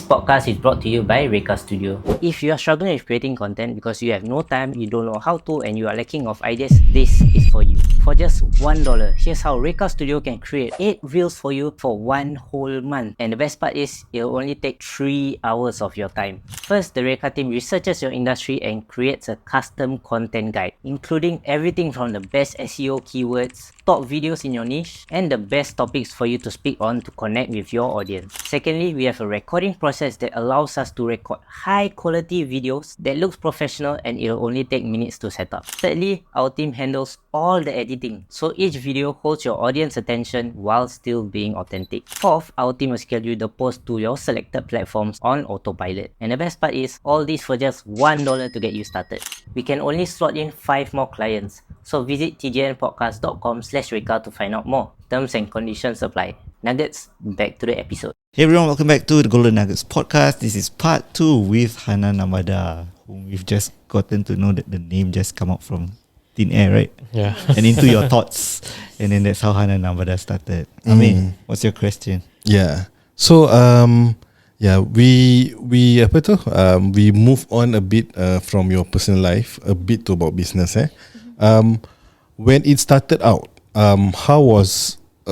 podcast is brought to you by Reka Studio. If you are struggling with creating content because you have no time, you don't know how to, and you are lacking of ideas, this is for you. For just $1, here's how Reka Studio can create 8 reels for you for 1 whole month. And the best part is, it'll only take 3 hours of your time. First, the Reka team researches your industry and creates a custom content guide, including everything from the best SEO keywords, top videos in your niche, and the best topics for you to speak on to connect with your audience. Secondly, we have a recording process that allows us to record high quality videos that looks professional, and it'll only take minutes to set up. Thirdly, our team handles all the editing, so each video holds your audience attention while still being authentic. Fourth, our team will schedule the post to your selected platforms on autopilot. And the best part is, all this for just $1 to get you started. We can only slot in 5 more clients, so visit tgnpodcast.com/Reka to find out more. Terms and conditions apply. Nuggets, back to the episode. Hey everyone, welcome back to the Golden Nuggets podcast. This is part 2 with Hanan Amada, whom we've just gotten to know that the name just come out from thin air, right? Yeah. And into your thoughts. And then that's how Hanan Amada started. Amin, what's your question? Yeah. So we move on a bit from your personal life, a bit to about business. When it started out,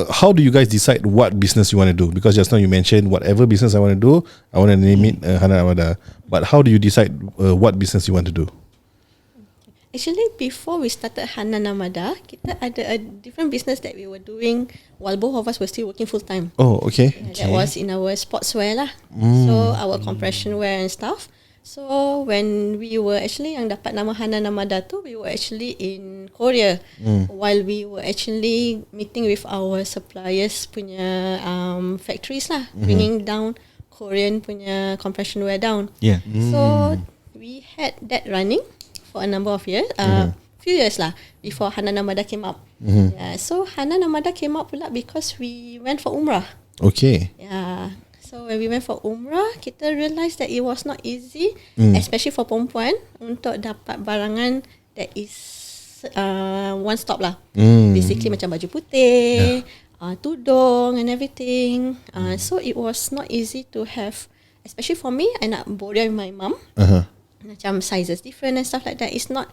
how do you guys decide what business you want to do? Because just now you mentioned whatever business I want to do, I want to name it Hanan Amada. But how do you decide what business you want to do? Actually, before we started Hanan Amada, kita ada a different business that we were doing while both of us were still working full time. Oh, okay. That was in our sportswear lah. So our compression wear and stuff. So when we were actually yang dapat nama Hanan Amada tu, we were actually in Korea while we were actually meeting with our suppliers punya factories lah, bringing down Korean punya compression wear down. Yeah. So we had that running for a number of years, few years lah before Hanan Amada came up. Yeah, so Hanan Amada came up pula because we went for Umrah. Okay. Yeah. So when we went for Umrah, kita realised that it was not easy, especially for perempuan, untuk dapat barangan that is one stop lah. Basically macam baju putih, tudung and everything. So it was not easy to have, especially for me, I nak border with my mum. Macam sizes different and stuff like that. It's not,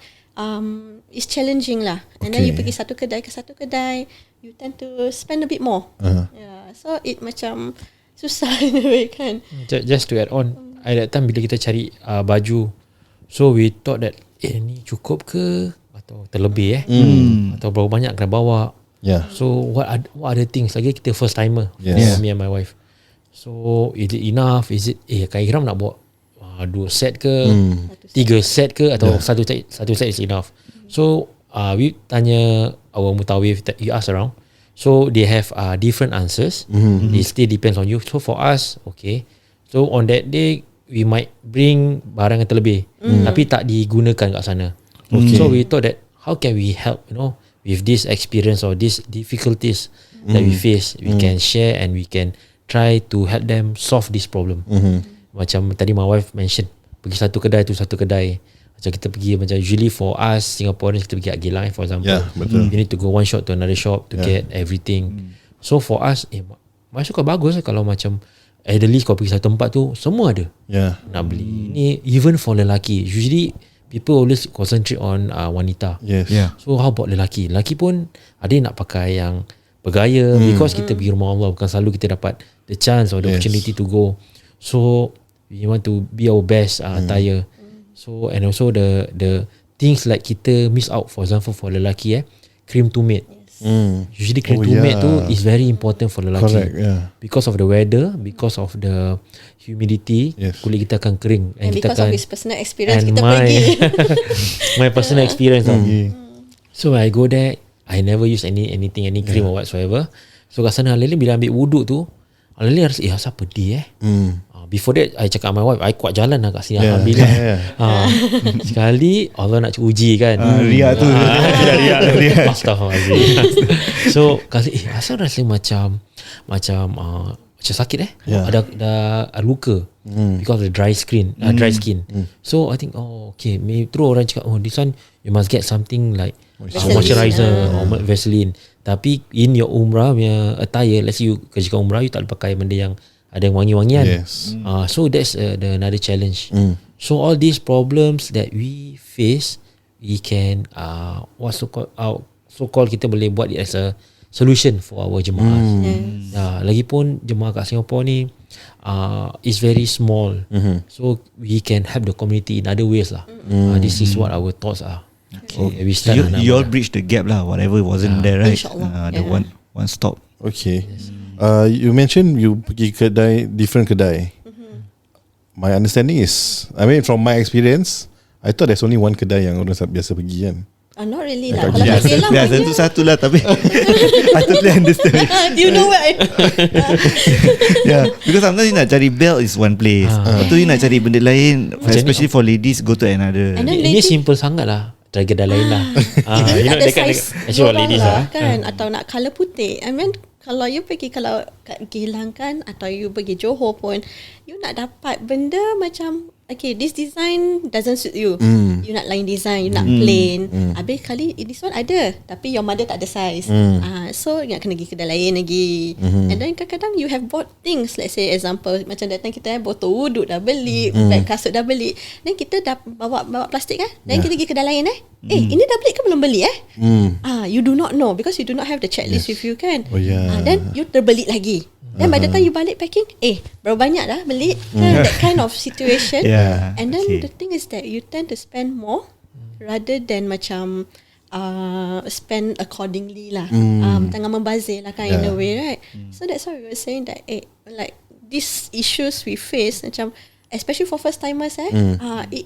it's challenging lah. And then you pergi satu kedai ke satu kedai, you tend to spend a bit more. Yeah, so it macam susah in a way kan. Just to add on, at that time bila kita cari baju, so we thought that ni cukup ke atau terlebih atau berapa banyak kena bawa. Yeah. So what other things, lagi kita first timer, me and my wife. So is it enough? Is it kain ihram nak bawa 2 set ke, 3 set ke, atau satu set is enough? So we tanya our mutawif, we ask around. So they have different answers. It still depends on you. So for us, okay, so on that day we might bring barang yang terlebih, tapi tak digunakan kat sana. So we thought that how can we help, with this experience or these difficulties that we face, we can share and we can try to help them solve this problem. Macam tadi my wife mention, pergi satu kedai tu satu kedai. Macam kita pergi, macam usually for us Singaporeans, kita pergi kat Geylang for example, you need to go one shop to another shop to get everything. So for us, masuk kan bagus kalau macam at the least kau pergi satu tempat tu semua ada nak beli. Ni even for lelaki, usually people always concentrate on wanita. So how about lelaki? Lelaki pun ada yang nak pakai yang bergaya, because kita pergi rumah Allah, bukan selalu kita dapat the chance or the opportunity to go. So we want to be our best attire. So and also the things like kita miss out, for example for lelaki, cream to mate. Usually cream to mate tu is very important for lelaki. Correct, because of the weather, because of the humidity, kulit kita akan kering, and kita because akan, of his personal experience kita pergi. my personal experience. So when I go there, I never use any cream or whatsoever. So kat sana Lily bila ambil wuduk tu, Lily rasa asal pedih. Before that, I cakap my wife, I kuat jalan lah kat sini, alhamdulillah. Sekali Allah nak uji kan, Ria tu. Astaghfirullahaladzim. So kasi asal rasa macam sakit ada luka because of the dry skin. So I think okay, maybe terus orang cakap this one you must get something like moisturizer or Vaseline. Tapi in your umrah punya attire, let's say you kerja umrah, you tak pakai benda yang ada yang wangi-wangian. Yes. So that's the another challenge. So all these problems that we face, we can so-called kita boleh buat it as a solution for our jemaah. Lagipun jemaah kat Singapore ni is very small. So we can help the community in other ways lah. This is what our thoughts are. Okay. So you all bridge the gap lah, whatever wasn't there, right? The one stop. Okay. You mentioned you pergi kedai, different kedai. My understanding is, I mean from my experience, I thought there's only one kedai yang orang biasa pergi kan. Not really lah. Tak Kalau biasa. pergi lah banyak. Satu lah tapi I totally understand. You know what? Yeah, because sometimes you nak cari belt is one place. Lepas tu you nak cari benda lain, especially for ladies, go to another. And then Ini simple sangat lah. Try kedai lain lah. You nak the size actually what ladies lah, lah. kan? Atau nak colour putih. I mean, kalau you pergi kalau kat Gilang kan, atau you pergi Johor pun, you nak dapat benda macam okay, this design doesn't suit you. You nak lain design, you nak plain. Habis kali this one ada, tapi your mother tak ada size. So you nak kena pergi kedai lain lagi. And then kadang-kadang you have bought things, let's say example macam datang kita botol wuduk dah beli, beg kasut dah beli. Then kita dah bawa plastik then kita pergi kedai lain ini dah beli ke belum beli you do not know because you do not have the checklist with you kan. Then you terbeli lagi. Then by the time you balik packing, berapa banyak dah beli kan, that kind of situation. And then the thing is that you tend to spend more rather than macam spend accordingly lah. Tengah membazir lah kan in a way, right? So that's why we were saying that like these issues we face macam especially for first timers it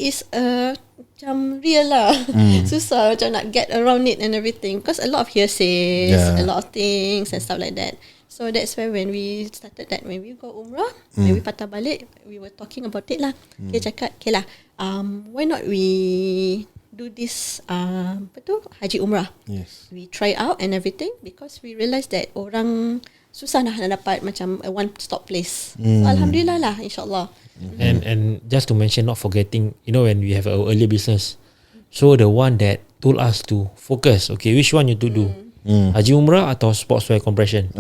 is macam real lah. Susah macam nak get around it and everything because a lot of hearsays, a lot of things and stuff like that. So that's why when we started that, when we go umrah, when we patah balik, we were talking about it lah. Kita cakap, okay lah, why not we do this Haji Umrah. We try out and everything because we realised that orang susah nak dapat macam a one stop place. So, Alhamdulillah lah, insyaAllah. And just to mention, not forgetting, when we have our early business, so the one that told us to focus, okay, which one you to do? Haji Umrah atau sportswear compression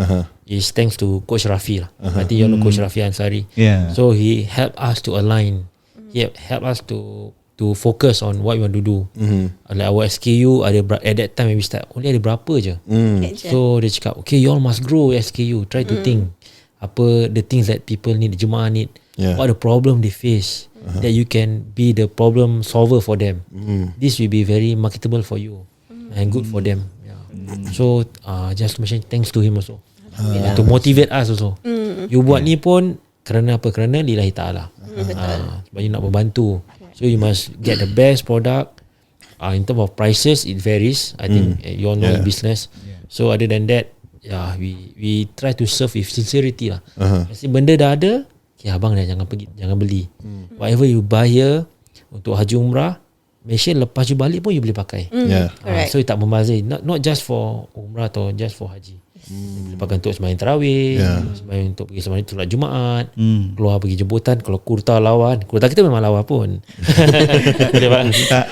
is thanks to Coach Rafi lah. I think you know Coach Rafi Ansari. So he helped us to align. He helped us to focus on what we want to do. Like our SKU ada at that time when we start only ada berapa je. So dia cakap, okay, you all must grow SKU. Try to think apa the things that people need, the jemaah need, what the problem they face, that you can be the problem solver for them. This will be very marketable for you and good for them. So just to mention, thanks to him also to motivate us also. You buat ni pun kerana apa? Kerana lillahi ta'ala. Sebab you nak membantu. So you must get the best product. In terms of prices, it varies. I think you all know in business. So other than that, we try to serve with sincerity lah. Kasi benda dah ada, okay, abang dah jangan pergi, jangan beli. Whatever you buy here untuk Haji Umrah, make sure lepas you balik pun you boleh pakai. So you tak membazir, not just for Umrah atau just for Haji. Boleh pakai untuk sembahyang tarawih, sembahyang untuk pergi sembahyang solat Jumaat, keluar pergi jemputan. Kalau kurta kita memang lawa pun.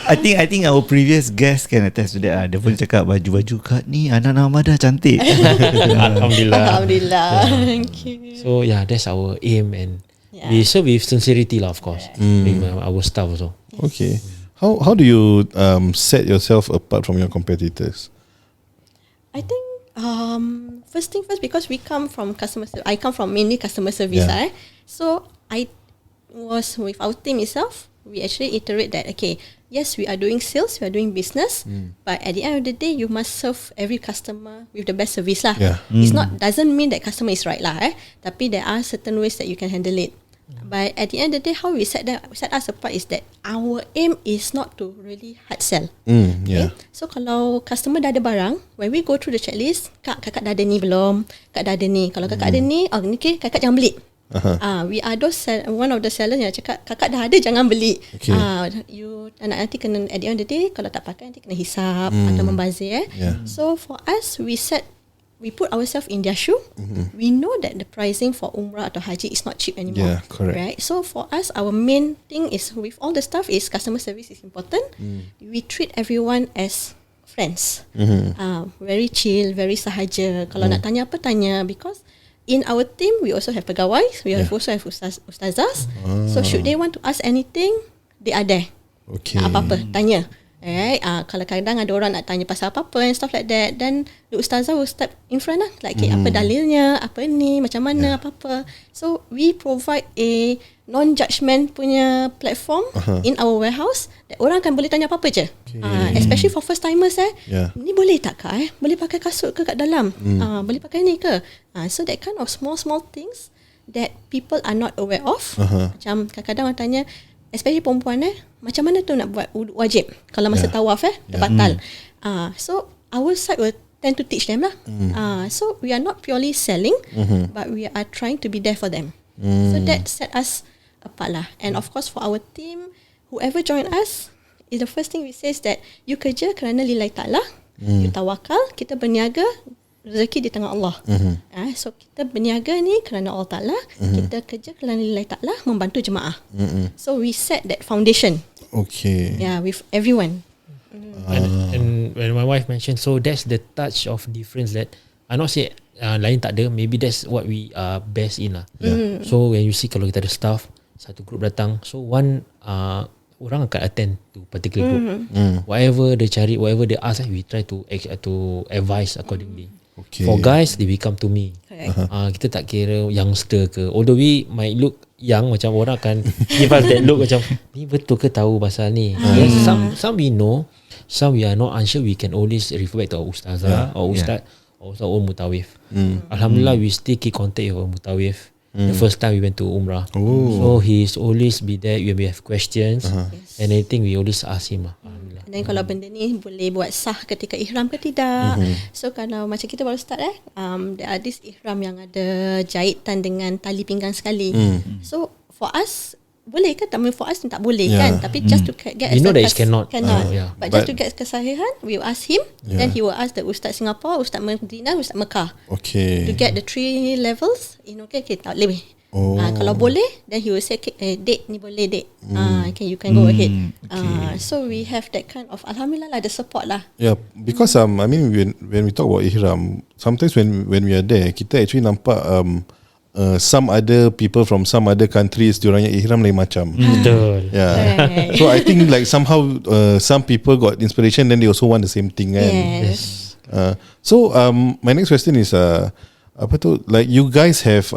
I think our previous guest can attest to that. Dia pun cakap baju-baju kat ni Hanan Amada cantik. Alhamdulillah. Thank you. So that's our aim, and we serve with sincerity lah, of course, with our staff also. Okay. How do you set yourself apart from your competitors? I think first thing first, because we come from I come from mainly customer service. So I was with our team itself. We actually iterate that, okay, yes, we are doing sales, we are doing business, but at the end of the day, you must serve every customer with the best service lah. It's not doesn't mean that customer is right lah. Tapi there are certain ways that you can handle it. But at the end of the day, how we set us apart is that our aim is not to really hard sell. Okay? So kalau customer dah ada barang, when we go through the checklist, kakak dah ada ni belum? Kak dah ada ni. Kalau kakak ada ni, okay, kakak jangan beli. We are those one of the sellers yang cakap kakak dah ada, jangan beli. You nanti kena, at the end of the day, kalau tak pakai nanti kena hisap atau membazir. So for us, we put ourselves in their shoe. We know that the pricing for Umrah atau Haji is not cheap anymore. Correct. Right? So for us, our main thing is with all the stuff is customer service is important. We treat everyone as friends. Very chill, very sahaja. Kalau nak tanya apa, tanya. Because in our team, we also have pegawai. We also have ustazas. So should they want to ask anything, they are there. Okay. Nak apa-apa, tanya. Alright, kalau kadang ada orang nak tanya pasal apa-apa and stuff like that, then the ustazah will step in front lah, like apa dalilnya, apa ni, macam mana, apa-apa. So we provide a non-judgment punya platform in our warehouse that orang akan boleh tanya apa-apa je. Especially for first timers ni boleh tak kak boleh pakai kasut ke kat dalam, boleh pakai ni ke, so that kind of small things that people are not aware of. Macam kadang-kadang orang tanya, especially perempuan macam mana tu nak buat wuduk wajib kalau masa tawaf dah batal. So our side will tend to teach them lah. So we are not purely selling, but we are trying to be there for them. So that set us apart lah. And of course for our team, whoever join us, is the first thing we say is that you kerja kerana lillahi ta'ala, you tawakal, kita berniaga, rezeki di tangan Allah. So kita berniaga ni kerana Allah Ta'ala, kita kerja kerana lillahi ta'ala, membantu jemaah. So we set that foundation. Okay. Yeah, with everyone. And when my wife mentioned, so that's the touch of difference that I not say lain tak ada, maybe that's what we are best in lah. So when you see kalau kita ada staff, satu group datang, so one orang akan attend to particular group. Whatever they cari, whatever they ask, we try to advise accordingly. Okay. For guys, they will come to me. Kita tak kira youngster ke, although we might look young, macam orang akan give us that look macam ni betul ke tahu pasal ni. Some we know, some we are not unsure. We can always refer back to our ustazah or ustaz or our mutawif. Alhamdulillah, we still keep contact with our mutawif. The first time we went to Umrah, so he's always be there when we have questions and anything we always ask him lah. Dan kalau benda ni boleh buat sah ketika ihram ke tidak. So kalau macam kita baru start there are this ihram yang ada jahitan dengan tali pinggang sekali. So for us boleh ke? For us tak boleh kan, tapi just to get we know that it cannot. But just to get kesahihan, we will ask him, then he will ask the Ustaz Singapore, Ustaz Madinah, Ustaz Mekah, to get the 3 levels. Okay, tak boleh. Kalau boleh, then he will say date ni boleh date. Okay, you can go ahead. So we have that kind of, alhamdulillah lah, the support lah. Yeah, because I mean when we talk about ihram, sometimes when we are there, kita actually nampak some other people from some other countries, diorangnya ihram lain macam. Betul. Yeah. So I think like somehow some people got inspiration, then they also want the same thing kan. Yes. So my next question is apa tu, like you guys have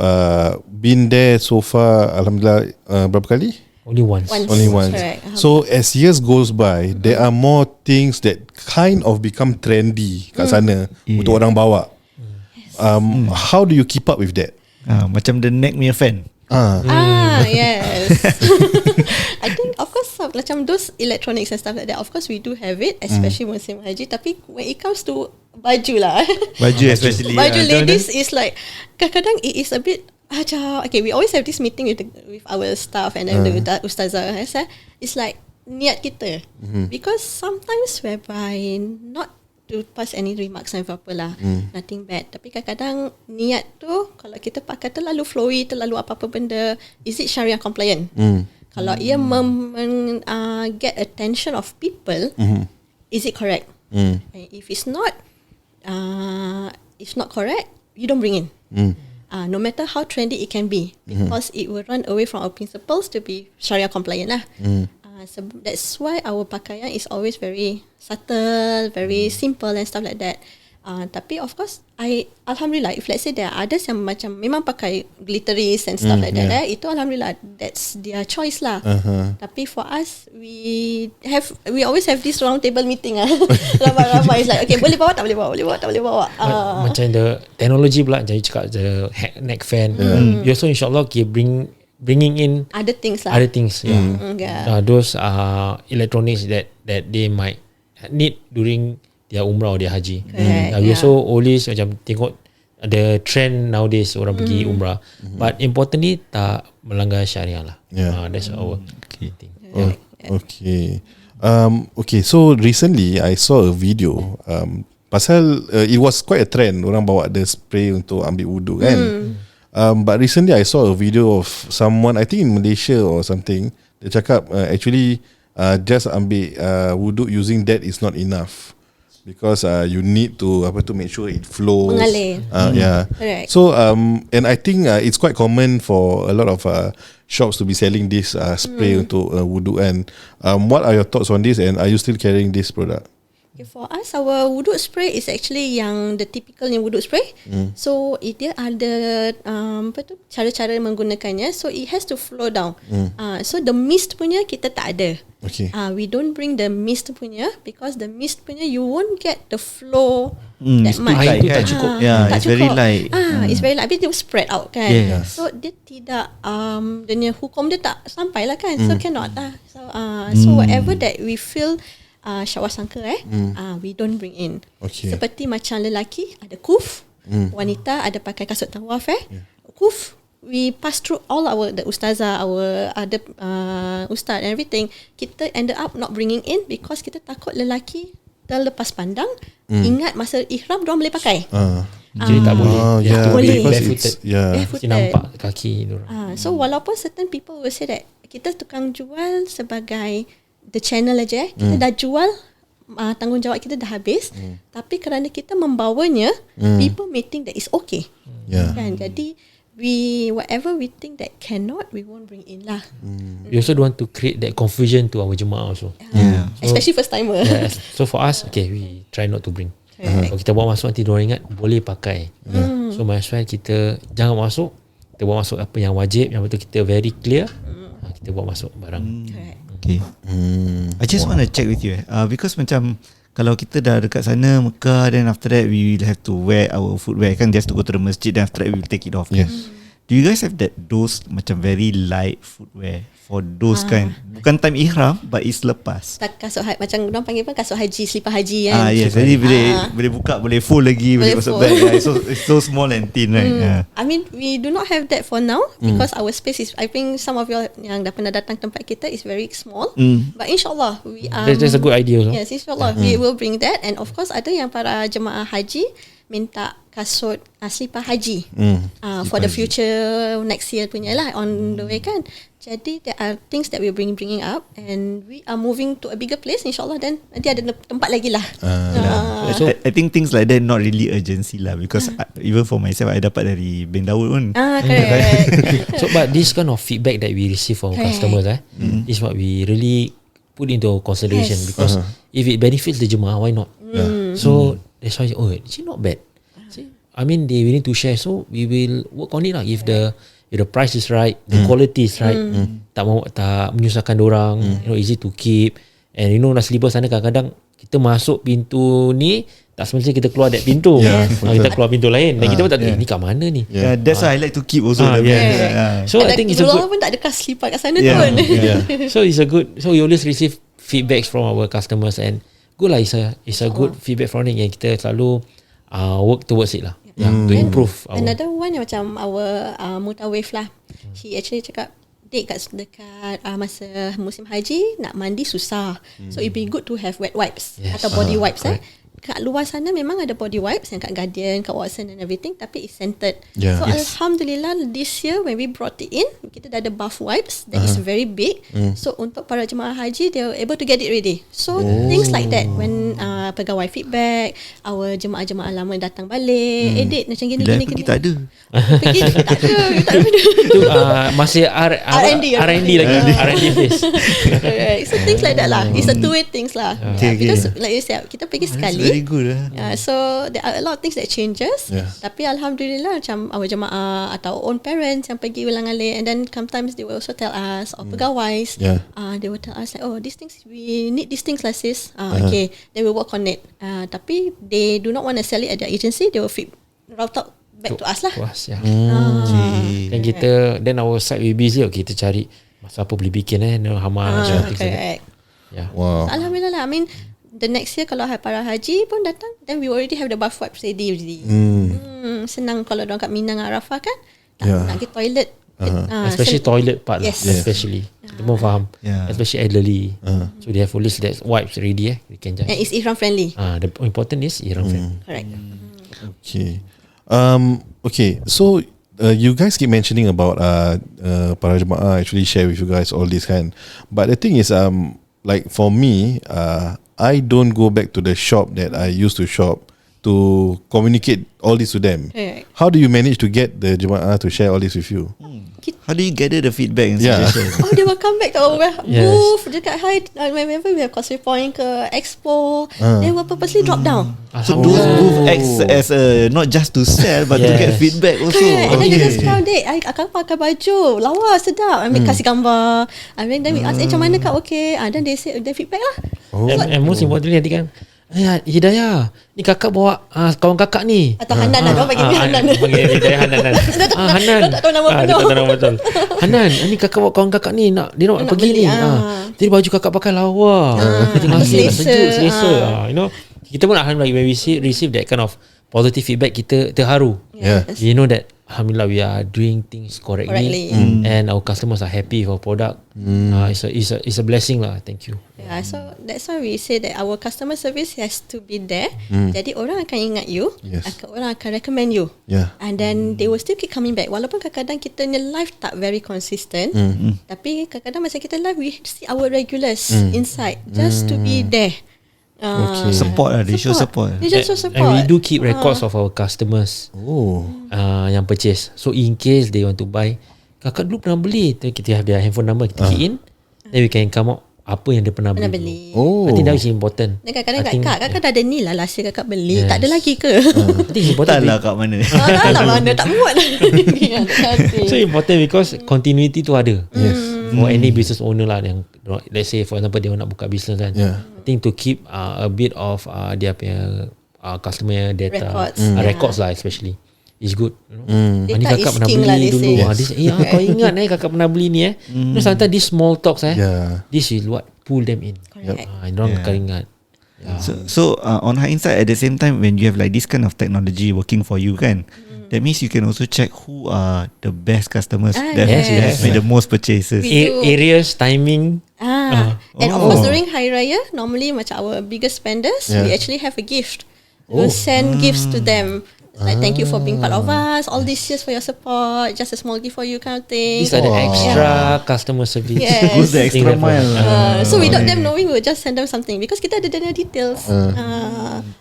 been there so far, alhamdulillah, berapa kali? Only once. Only once. Correct. So as years goes by, there are more things that kind of become trendy kat sana untuk orang bawa. How do you keep up with that? Macam the neck punya fan. Yes. I think of course macam those electronics and stuff like that, of course we do have it, especially musim haji. Tapi when it comes to baju lah, Baju especially baju ladies is like kadang-kadang it is a bit okay, we always have this meeting with our staff and then the ustazah. It's like niat kita, because sometimes whereby not to pass any remarks and apa lah, nothing bad, tapi kadang-kadang niat tu kalau kita pakai terlalu flowy, terlalu apa-apa benda, is it Sharia compliant? Kalau ia get attention of people, is it correct? And if it's not correct, you don't bring in. No matter how trendy it can be, because it will run away from our principles to be Sharia compliant lah. So that's why our pakaian is always very subtle, very simple and stuff like that. Tapi of course, alhamdulillah, if let's say there are others yang macam memang pakai glitteries and stuff like that, itu alhamdulillah, that's their choice lah. Tapi for us, we always have this round table meeting ramai-ramai. It's like, okay, boleh bawa tak boleh bawa, boleh bawa tak boleh bawa. Macam the technology pula, jadi cakap the neck fan. You also insyaAllah bringing in other things lah. Other things, those electronics that they might need during their umrah or their haji. We also always macam tengok the trend nowadays orang pergi umrah, but importantly tak melanggar syariah lah. That's our thing. Okay. Okay, so recently I saw a video pasal it was quite a trend, orang bawa the spray untuk ambil wudu kan. But recently I saw a video of someone, I think in Malaysia or something, dia cakap actually just ambil wudu using that is not enough. because you need to make sure it flows. Mengalir. Yeah. Correct. So and I think it's quite common for a lot of shops to be selling this spray untuk wudu. And what are your thoughts on this? And are you still carrying this product? Okay, for us, our wuduk spray is actually yang the typical yang wuduk spray. So dia ada cara-cara menggunakannya. So it has to flow down. So the mist punya kita tak ada. Okay. We don't bring the mist punya because the mist punya you won't get the flow that much. Air tu tak cukup. Yeah, tak it's very cukup. light. It's very light. Habis dia spread out kan. Yes. So dia tidak dia punya hukum dia tak sampai lah kan. So cannot lah. So whatever that we feel syawak sangka we don't bring in. Okay. Seperti macam lelaki ada kuf, wanita ada pakai kasut tawaf kuf, we pass through all the ustazah, our other ustaz and everything. Kita ended up not bringing in because kita takut lelaki terlepas pandang, ingat masa ihram diorang boleh pakai. Jadi tak boleh. Yeah, boleh. because Barefooted. it's Mesti nampak kaki diorang. So walaupun certain people will say that kita tukang jual sebagai the channel aja, kita dah jual, tanggungjawab kita dah habis, tapi kerana kita membawanya, people may think that it's okay. Kan? Jadi whatever we think that cannot, we won't bring in lah. We also don't want to create that confusion to our jemaah also. Especially first timer. So for us, okay, we try not to bring. Kalau kita bawa masuk nanti diorang ingat boleh pakai. So might as well kita jangan masuk, kita bawa masuk apa yang wajib, yang betul kita very clear, kita bawa masuk barang. Correct. Okay. I just want to check with you because macam kalau kita dah dekat sana Mekah, then after that we will have to wear our footwear kan, just to go to the masjid, then after that we will take it off. Yes. Do you guys have those macam very light footwear for those kind, bukan time ihram but it's lepas? Tak kasut macam orang panggil kasut haji, selipar haji kan. Yes, jadi boleh buka, boleh fold lagi, boleh masuk fold. bag. It's so small and thin, right? I mean, we do not have that for now because our space is, I think some of you yang dah pernah datang tempat kita is very small. But insyaAllah we That's a good idea also. Yes, insyaAllah we will bring that. And of course ada yang para jemaah haji minta kasut selipar haji for the future next year punya lah, on the way kan. Jadi there are things that we're bringing up, and we are moving to a bigger place insyaAllah, then nanti ada tempat lagi lah. So I think things like that not really urgency lah, because even for myself I dapat dari Ben Daud pun. Correct. So but this kind of feedback that we receive from customers is what we really put into consideration. Yes. Because if it benefits the jemaah, why not? So that's why it's not bad. See, I mean they willing to share, so we will work on it lah. If the price is right, the quality is right, tak menyusahkan dorang, easy to keep. And nasi libas sana kadang-kadang kita masuk pintu ni, tak semestinya kita keluar that pintu. Kita keluar pintu lain, dan kita pun tak tahu ni kat mana ni. That's why I like to keep also. So I think it's a good. pun tak ada kas selipar kat sana pun. So it's a good. So we always receive feedbacks from our customers, and good lah. It's a good feedback from it yang kita selalu work towards it lah. To improve. Another one yang macam our mutawif lah. She actually cakap, dekat masa musim haji nak mandi susah. So it be good to have wet wipes atau body wipes. Kat luar sana memang ada body wipes yang kat Guardian, kat Watson and everything, tapi it's scented. So Alhamdulillah this year when we brought it in, kita dah ada bath wipes that is very big. So untuk para jemaah haji, they were able to get it ready. So things like that, when pegawai feedback, our jemaah-jemaah lama datang balik, edit macam gini. Pergi tak ada. Pergi tak ada. Itu masih R&D lagi. R&D phase. So things like that lah. It's a two-way things lah. Because like you said, kita pergi sekali. Very good So there are a lot of things that changes. Tapi Alhamdulillah macam our jemaah atau own parents yang pergi ulang-alik, and then sometimes they will also tell us, or pegawai, they will tell us like, oh, these things, we need these things lah sis. Okay, they will work on it. Tapi they do not want to sell it at their agency. They will route out back to us lah. Dan kita, then our side we busy, kita cari masa apa boleh bikin how much. Correct. Wow. So, Alhamdulillah lah. I mean, the next year kalau para haji pun datang, then we already have the bath wipes ready already. Senang kalau orang kat Minang Arafah kan, nak pergi toilet. Especially toilet part lah, especially kita pun faham, especially elderly. So they have always that wipes ready. They can just, and it's ihram friendly. The important is ihram friendly. Correct. Okay. Okay. So you guys keep mentioning about para jemaah actually share with you guys all this kan. But the thing is, like for me, I don't go back to the shop that I used to shop to communicate all this to them. Right. How do you manage to get the jemaah to share all this with you? How do you gather the feedback and Yeah. suggestions? Oh, they will come back to our Yes. booth dekat Hajj. Whenever we have Causeway Point ke Expo, they will purposely drop down. So those booth acts as a not just to sell but to get Yes. feedback also. Correct. And then they just Okay. found it. Akan pakai baju lawa sedap. Kasih gambar. Then we ask, macam mana kak okay? Then they say they feedback lah. And most importantly nanti kan, Hidayah, ni kakak bawa kawan kakak ni. Atau Hanan lah. Diorang panggil dia Hanan. Panggil Hidayah Hanan. Hanan. Dia tak tahu nama Dia penuh. tak tahu nama betul. Hanan, ni kakak bawa kawan kakak ni dia nak pergi beli, ni. Jadi baju kakak pakai lawa. Kita ngasih selesa. sejuk, selesa. You know, kita pun alhamdulillah when we receive that kind of positive feedback, kita terharu. Yeah. You know that alhamdulillah we are doing things correctly. And our customers are happy with our product. It's a blessing lah. Thank you. Yeah, so that's why we say that our customer service has to be there. Jadi orang akan ingat you, orang akan recommend you. Yeah. And then they will still keep coming back. Walaupun kadang-kadang kita ni live tak very consistent, tapi kadang-kadang masa kita live we see our regulars inside just to be there. Support lah. They show support. They just show support. And we do keep records of our customers yang purchase. So in case they want to buy, kakak dulu pernah beli, kita have their handphone number, kita key in, then we can come out apa yang dia pernah beli. Oh. I think that is important. Dan kadang-kadang kakak dah ada ni lah last year kakak beli. Tak ada lagi ke? I think it's important. Tak lah kat mana. Tak lah mana, tak muat lah. So important because continuity tu ada. For any business owner lah yang, let's say for example dia nak buka business kan. I think to keep a bit of dia punya customer data records lah especially is good. Ni Data kakak is pernah king beli lah, they dulu. say. Kau ingat kakak pernah beli ni No, sometimes these small talks this is what pull them in. Correct. Orang akan ingat. So on hindsight, at the same time, when you have like this kind of technology working for you, kan, that means you can also check who are the best customers that have made the most purchases. Areas, timing. And of course during Hari Raya, normally macam our biggest spenders, we actually have a gift. We'll send gifts to them. Like thank you for being part of us, all these years for your support, just a small gift for you kind of thing. These are the extra customer service. Yes. Who's the extra mile? So without them knowing, we'll just send them something because kita ada their details.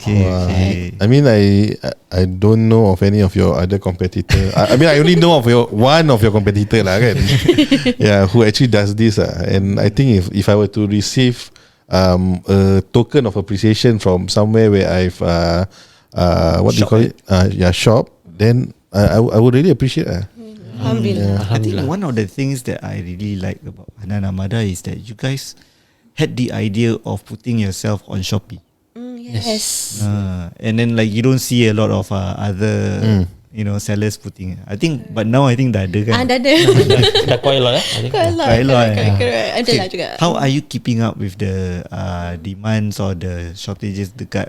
Okay. I mean, I don't know of any of your other competitor. I mean, I only know of one of your competitor lah, kan? Yeah, who actually does this. And I think if I were to receive a token of appreciation from somewhere where I've what do you call it? Shop. Then I would really appreciate it. Alhamdulillah. I think one of the things that I really like about Hanan Amada is that you guys had the idea of putting yourself on Shopee. Yes. And then like you don't see a lot of other sellers putting. I think, but now I think dah ada kan. Dah ada. Dah quite a lot. Quite a lot. Correct. Ada lah juga. How are you keeping up with the demands or the shortages dekat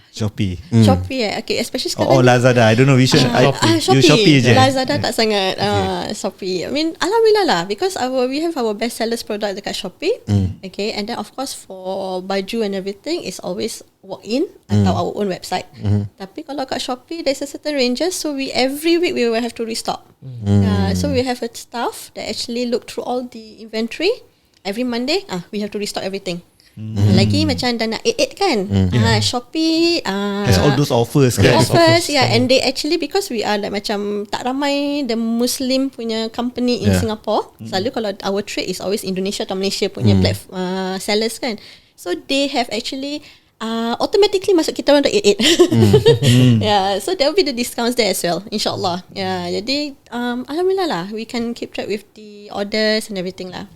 Shopee? Shopee okay, especially sekarang. Or Lazada, I don't know which one. You Shopee je. Lazada tak sangat. Shopee. I mean, alhamdulillah lah because we have our best sellers product dekat Shopee. Okay, and then of course for baju and everything is always walk in atau our own website. Tapi kalau kat Shopee there's a certain ranges, so every week we will have to restock. So we have a staff that actually look through all the inventory every Monday. We have to restock everything. Lagi macam dah nak 8 kan. Shopee has all those offers kan. Offers, and they actually because we are like macam tak ramai the Muslim punya company in Singapore. Selalu kalau our trade is always Indonesia atau Malaysia punya platform sellers kan. So they have actually automatically masuk kita orang untuk 8. So there will be the discounts there as well, insyaAllah. Jadi alhamdulillah lah, we can keep track with the orders and everything lah.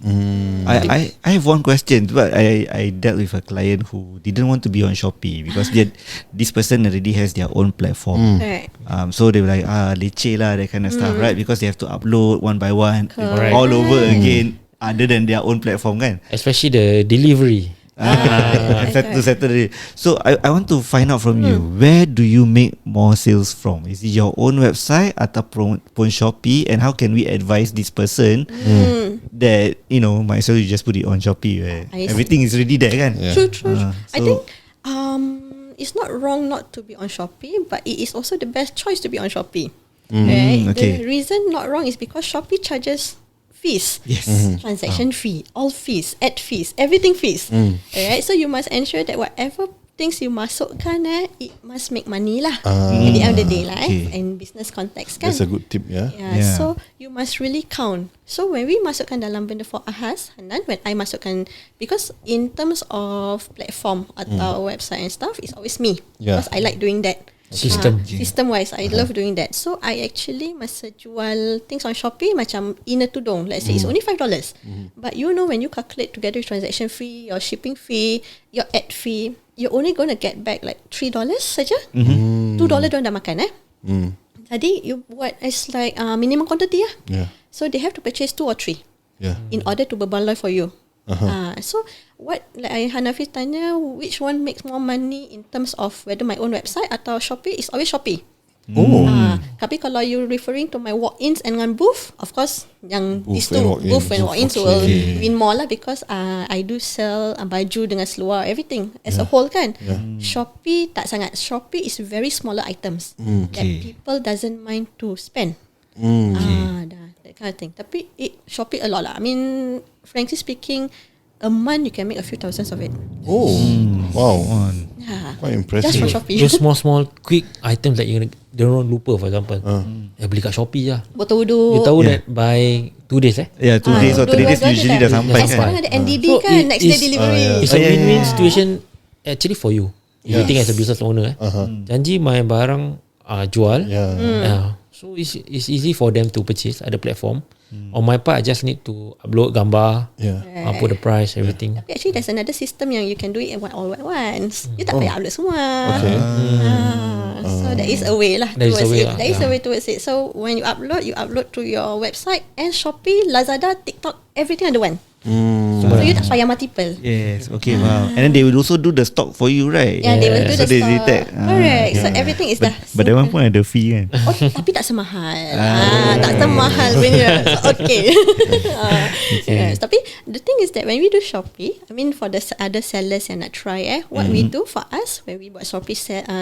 I have one question, but I dealt with a client who didn't want to be on Shopee because this person already has their own platform. Right. So they were like leceh lah, that kind of stuff, right? Because they have to upload one by one all over again, other than their own platform kan. Especially the delivery. Saturday. So I want to find out from you, where do you make more sales from? Is it your own website ataupun Shopee? And how can we advise this person that might as well you just put it on Shopee where everything is already there kan? True. I think it's not wrong not to be on Shopee, but it is also the best choice to be on Shopee. Right? Okay. The reason not wrong is because Shopee charges fees. Yes. Transaction fee, all fees, ad fees, everything fees. Alright, so you must ensure that whatever things you masukkan, it must make money lah. At the end of the day lah, in business context kan. That's a good tip, yeah. Yeah. So you must really count. So when we masukkan dalam benda for Ahas, Hanan, when I masukkan, because in terms of platform atau website and stuff, it's always me. Yeah. Because I like doing that. System. System wise, I love doing that. So I actually masa jual things on Shopee macam inner tudung. Let's say it's only $5. But you know when you calculate together with transaction fee, your shipping fee, your ad fee, you're only going to get back like $3 saja. $2 diorang dah makan Jadi you buat as like minimum quantity lah. Yeah. So they have to purchase 2 or 3 in Yeah. order to berbaloi for you. So what like Hanafi tanya, which one makes more money in terms of whether my own website atau Shopee? Is always Shopee. Tapi kalau you referring to my walk-ins and dengan booth, of course yang Booth these two, and walk-in. booth and walk-ins will Okay. win more lah, because I do sell baju dengan seluar, everything as a whole kan. Shopee tak sangat. Shopee is very smaller items that people doesn't mind to spend. That kind of thing. Tapi Shopee a lot lah. I mean, frankly speaking, a month you can make a few thousands of it. Oh, wow. Yeah. Quite impressive. Just for Shopee. Those small quick items that you don't lupa, for example. Beli kat Shopee lah. Botol wuduk. You tahu that by 2 days Yeah, 2 days or 3 days usually dah sampai Sekarang kan. ada NDD kan, next day delivery. It's a win-win situation actually for you. If you think as a business owner, janji my barang jual. So it's easy for them to purchase at the platform. On my part, I just need to upload gambar, put the price, everything. Tapi actually there's another system yang you can do it all at once. You tak payah upload semua. So there is a way lah There is a towards way it. lah, There is a way towards it. So when you upload to your website and Shopee, Lazada, TikTok, everything under one. So you tak payah multiple. Yes, okay, wow. And then they will also do the stock for you, right? Yeah, they will do so the they stock. detect. Correct. So everything is dah. But that one pun ada fee kan? Oh, tapi tak semahal. Tak semahal punya. So, okay. Yes. Tapi the thing is that when we do Shopee, I mean for the other sellers yang nak try, what we do for us when we buat Shopee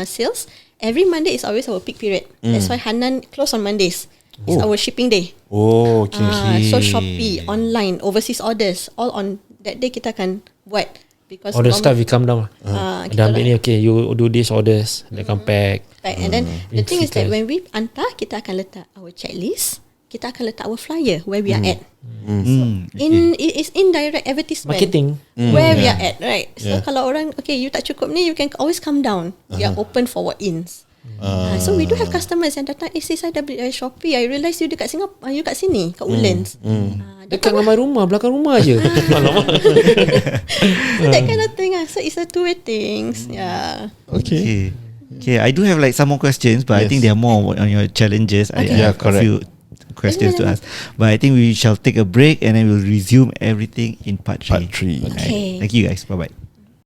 sales, every Monday is always our peak period. That's why Hanan close on Mondays. It's our shipping day. Oh, okay. So Shopee, online, overseas orders, all on that day kita akan buat. Because All the stuff you come down. kita Dah ambil ni, okay, you do this orders, they come back. And then the thing is that when we hantar, kita akan letak our checklist, kita akan letak our flyer where we are at. It's indirect advertisement. Marketing. Where we are at, right? So kalau orang, okay, you tak cukup ni, you can always come down. We are open for walk-ins. So we do have customers yang datang, sis, saya dah beli dari Shopee, I realise you dekat Singapore, you kat sini, kat Woodlands. Dekat dengan my rumah, belakang rumah je. That kind of thing. So it's a two-way things. Yeah. Okay. Okay, I do have like some more questions, but I think there are more on your challenges. I have correct. a few questions to ask, but I think we shall take a break and then we'll resume everything in part 3. Part 3. Okay. Thank you guys. Bye bye.